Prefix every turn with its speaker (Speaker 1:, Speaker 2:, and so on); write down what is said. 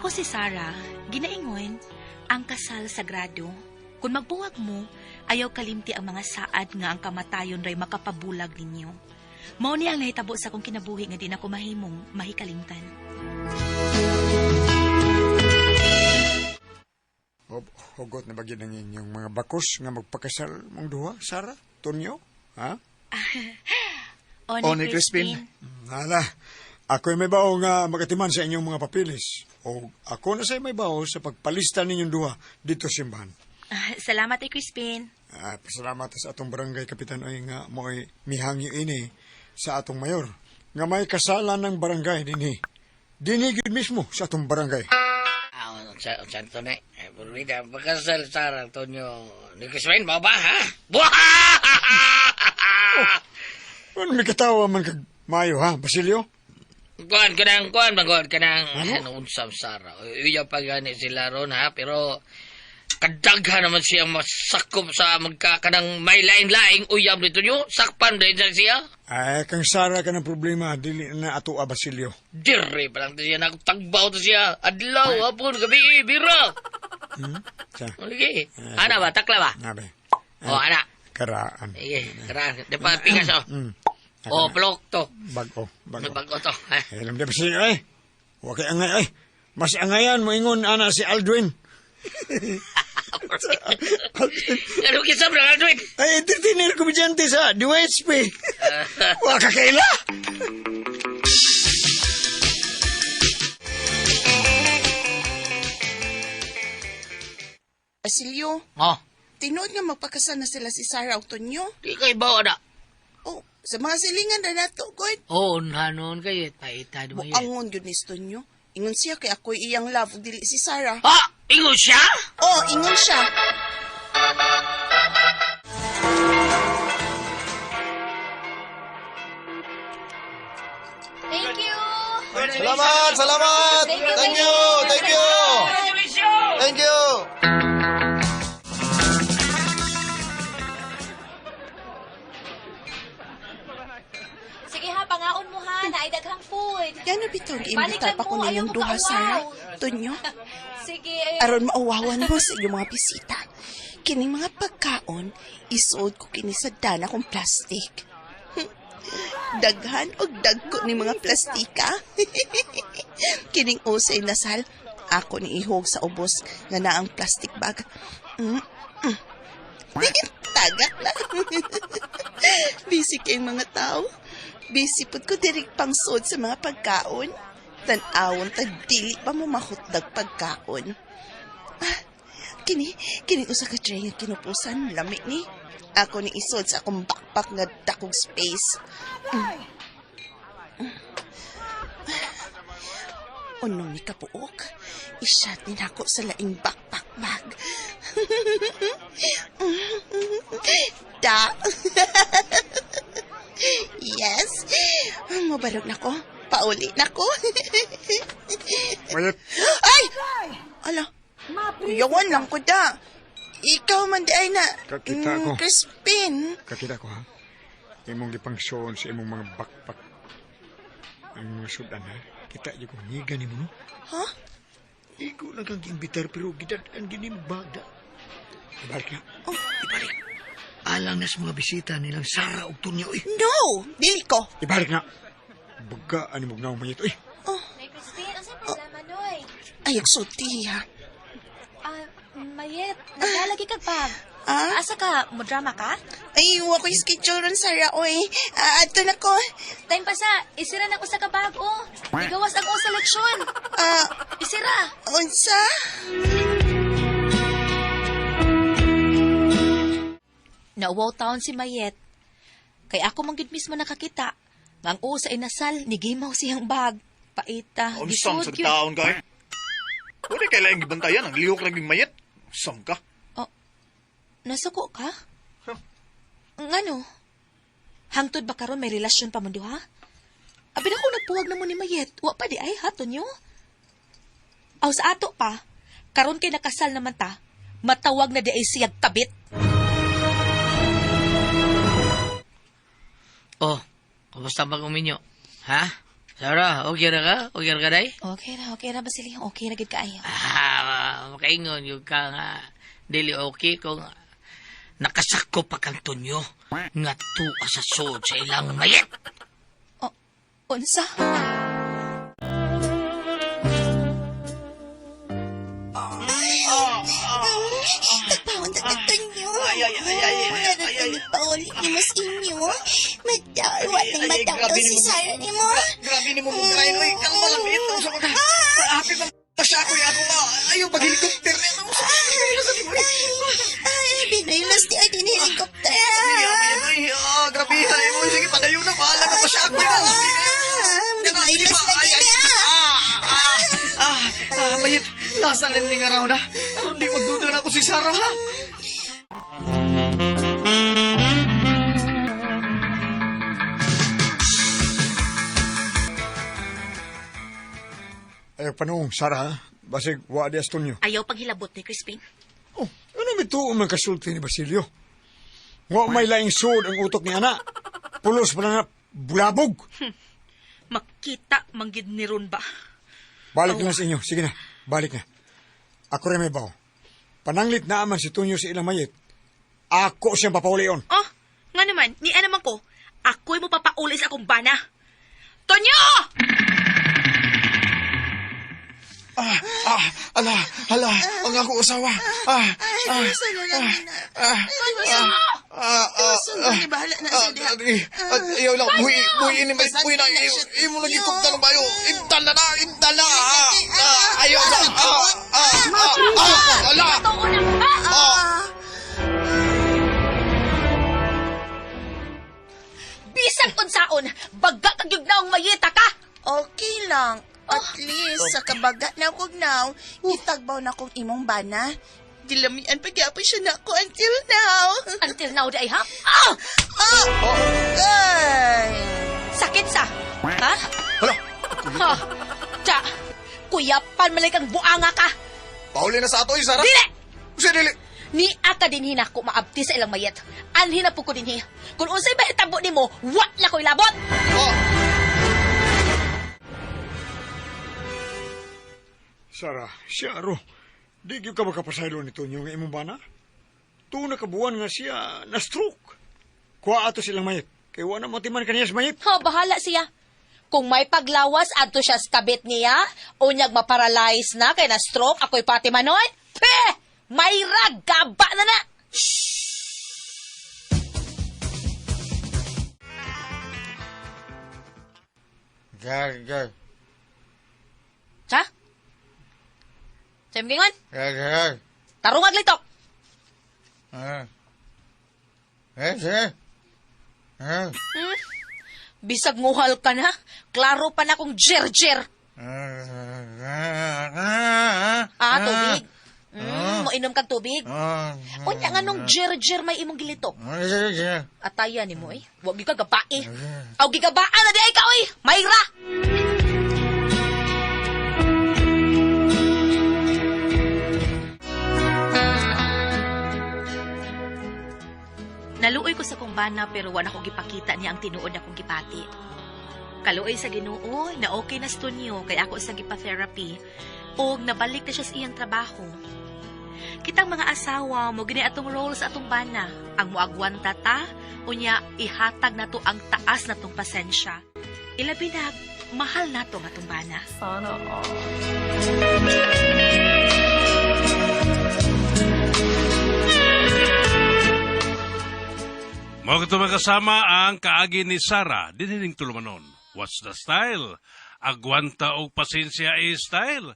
Speaker 1: Ako si Sarah, ginaingon, ang kasal sagrado. Kung magbuwag mo, ayaw kalimti ang mga saad nga ang kamatayon ray makapabulag ninyo. Mao ni ang nahitabo sa akong kinabuhi nga di na ko mahimong mahikalimtan.
Speaker 2: Hugot na bagyan ng inyong mga bakos nga magpakasal mong duha, Sarah? Tonyo? Ha?
Speaker 1: Oni Crispin.
Speaker 2: Hala, ako'y may bao nga magatiman sa inyong mga papilis. O ako na sa'y may bao sa pagpalista ninyong duha dito sa simbahan.
Speaker 1: Salamat Crispin.
Speaker 2: Pasalamat sa atong barangay kapitan ay nga mo'y mihangyo ini sa atong mayor. Nga may kasalan ng barangay dinhi. Dinigid mismo sa atong barangay.
Speaker 3: Santo na. Purwida, pagkasal Sarah, Antonio. Nagkaswain mo ba, ha? Buha!
Speaker 2: Ano may katawa man kag mayo, ha, Basilio?
Speaker 3: Kuhan ka ng, ano unsam Sarah. Iya pa gani sila ron, ha? Pero, kadaghan naman siyang masakop sa magkakanang may laing-laing uyab nito nyo. Sakpan din siya.
Speaker 2: Ay, kang Sarah ka ng problema, dili na ato a Basilio.
Speaker 3: Dire pa lang siya, nakutagbaw to siya. Adlaw, hapon, gabi, bira.
Speaker 2: Sa,
Speaker 3: Lagi. Ana ba? Takla ba?
Speaker 2: nabe.
Speaker 3: Ana.
Speaker 2: Karaan.
Speaker 3: Sige, karaan. Dapat pingas, oh. Plok to.
Speaker 2: Bago.
Speaker 3: Bago to.
Speaker 2: Alam di Basilio, ay. Huwag kay angay, ay. Mas angayan mo ingon, ana, si Aldwin.
Speaker 3: Ano kisam na Aldwin?
Speaker 2: Ay, entertainer komedyante sa DWHP. Huwag ka kaila.
Speaker 4: Basilio,
Speaker 3: Oh,
Speaker 4: tinood nga magpakasal na sila si Sarah o Tonyo.
Speaker 3: di kay bawa na.
Speaker 4: Oh, sa mga silingan na nato, God.
Speaker 3: Oo, nanon kayo. Paitad mo yun.
Speaker 4: Buangon yun ni Tonyo. Ingon siya kay ako'y iyang love ug dili si Sarah.
Speaker 3: Ha? Ingon siya?
Speaker 4: Oh, ingon siya.
Speaker 1: Thank you.
Speaker 5: Salamat! Salamat!
Speaker 1: Thank you,
Speaker 5: Thank you! Thank you! Thank you!
Speaker 1: Sige ha, pangaon mo ha, naidaghang food.
Speaker 4: Yan na bitong
Speaker 1: Balik
Speaker 4: iimbitar
Speaker 1: lang
Speaker 4: pa ko
Speaker 1: mo, ayaw
Speaker 4: ninyong
Speaker 1: mo
Speaker 4: duha,
Speaker 1: kaawaw.
Speaker 4: Sarah. Tonyo,
Speaker 1: Sige.
Speaker 4: aron mauwawan mo sa inyong mga bisita. Kining mga pagkaon, isold ko kini sa dana kong plastic. Daghan o dagko ni mga plastika. Kining usay nasal, ako ni ihog sa ubos nga naang plastic bag. Tagak na. Busy kayong mga tao. Busy pud ko direk pang sod sa mga pagkaon. Tan-awon tag dili pa mo mahutdag pagkaon. Kini usa ka tray nga kinupusan lami ni. Ako ni isod sa akong backpack nga dakog space. Unong ni kapuok, isyat ni nako sa laing backpack bag. Da. Yes. Mabarog na ko. Pauli na ko.
Speaker 2: Mayat,
Speaker 4: Ay! Ala, kuyawan lang ko da. Ikaw man di ay na.
Speaker 2: Kakita ko.
Speaker 4: Crispin.
Speaker 2: kakita ko, ha? Imong gipangsoon sa imong mga backpack. Ang mga sudan, ha? Kita yung kung higa ni mo, no?
Speaker 4: Ha?
Speaker 2: Igo lang kang imbitar, pero gidadaan ginimbaga. Ibalik na.
Speaker 4: Oh.
Speaker 2: Ibalik. Alang na sa mga bisita nilang Sarah o Tonyo, eh.
Speaker 4: No! Dili ko.
Speaker 2: Ibalik na. Bugaan ni mo na umayit, eh.
Speaker 1: Nay Christine, ang saan problema noy?
Speaker 4: Ayok sulti, ha?
Speaker 1: Mayet, naglalagi ka bag.
Speaker 4: Ah?
Speaker 1: Asa ka, mudrama ka?
Speaker 4: Ay, wa ko yung schedule ron, Sarah, oy. Ato na ko.
Speaker 1: Time pa sa, isira na usa ka bag, oh. Igawas ang sa leksyon. Isira.
Speaker 4: Unsa?
Speaker 1: Nauwaw taon si Mayet. Kay ako manggid mismo nakakita. Ang sa inasal, nigimaw siyang bag. Paita,
Speaker 5: Unsang sa
Speaker 1: gisod yun.
Speaker 5: taon ka? Wala kailangang gibantayan. Ang lihok lang yung mayat. Usang ka.
Speaker 1: Nasuko ka?
Speaker 5: Huh?
Speaker 1: Ngano? Hangtod ba karon may relasyon pa mo duha? Abi na ko nagpuwag na mo ni Mayet. Wa pa di ay hato nyo. Aw sa ato pa, karon kay nakasal naman ta, matawag na di ay siyag kabit.
Speaker 3: Oh, kumusta ba kuminyo? Ha? Sarah, okay na ka? Okay na ka, day?
Speaker 1: Okay ra Basilio. Okay ra gid kaayo.
Speaker 3: Makaingon yung ka nga dili okay kung nakasako pa kang tunyo nga tuwa sa sod sa ilang mayet.
Speaker 1: Unsa?
Speaker 4: Nagpawon na nyo. Nagpawon ni mas inyo. Madawat ng mataw si Sarah ni mo.
Speaker 5: Grabe ni mo mong kain. Uy, kalma lang ito. Sa mga hapit ng pasya ko ako nga. Ayaw pag-helicopter na ito.
Speaker 4: Ay, binaylas ni ay din helicopter.
Speaker 5: Grabe. Sige, padayo na. Bahala na pasya ko na.
Speaker 4: Binaylas na din na.
Speaker 5: Mayit. Nasa landing araw na. Hindi magduda na ako si Sarah, ha?
Speaker 2: Ay, panong, Sarah, basig, wa di aston nyo.
Speaker 1: Ayaw paghilabot ni Crispin.
Speaker 2: Oh, ano may tuon man kasulti ni Basilio? Wa may laing sud ang utok ni ana. Pulos pa na bulabog.
Speaker 1: Makita manggid ni Ron ba?
Speaker 2: Balik na sa inyo. Sige na, balik na. Ako rin may baw. Pananglit na aman si Tunyo sa ilang mayit. Ako siyang papaulion.
Speaker 1: Oh, nga naman, ni naman ko, ako'y mo papauli sa akong bana. Tonyo!
Speaker 5: Ala, ang ako usawa.
Speaker 4: Sano lang na. Sano ni bahala na sa diha.
Speaker 5: Ayaw lang, buhi ni may buhi na. Imo lagi kumta ng bayo. Intala na. Ayaw na. Ala.
Speaker 1: Bisag unsaon, baga kagyug na ang mayita ka!
Speaker 4: Okay lang. At least, sa kabagat na kog now, itagbaw na kong imong bana. Dilamian pa gyapon siya na ako until now.
Speaker 1: Until now, di ay ha?
Speaker 4: Ay!
Speaker 1: Sakit sa? Ha?
Speaker 5: Hala.
Speaker 1: Ha? Tsa, kuyapan malay kang buanga ka!
Speaker 5: Pauli na sa ato, Sarah.
Speaker 1: Dili!
Speaker 5: Usa dili.
Speaker 1: Ni aka din hinako maabti sa ilang mayat. Anhin na po ko din hi. Kung unsay bahitabo ni mo, wat na ko'y labot!
Speaker 2: Sarah, siya aro. Di gyud ka makapasaylo ni Tunyo nga imong bana? Tuon na kabuan nga siya na-stroke. Kuha ato silang mayit. Kaya wala mo timan kaniyas mayit.
Speaker 1: Ha, bahala siya. Kung may paglawas, adto siya sa kabit niya, unyag maparalyze na, kay na-stroke, ako'y pati manoy, may ragaba na na!
Speaker 6: Gar.
Speaker 1: Sa? Sembingon? Tarong aglitok! Bisag nguhal ka na, klaro pa na kong jer-jer. Tubig. Moinom kang tubig. Unya nga nung jer-jer may imong gilitok. Ataya ni mo Huwag ka gabae. Aw gigabaan na di ay ka Mayra! Naluoy ko sa kong bana pero wala ko gipakita niya ang tinuod akong gipati. Kaluoy sa Ginoo na okay na stunyo kay ako sa gipa-therapy o nabalik na siya sa iyang trabaho. Kitang mga asawa mo gini atong role sa atong bana. Ang moagwanta ta unya ihatag nato ang taas natong pasensya. Ilabi na mahal nato atong bana. Sana
Speaker 7: Mga katubang kasama ang kaagi ni Sarah, dinining tulumanon. What's the style? Agwanta o pasensya style.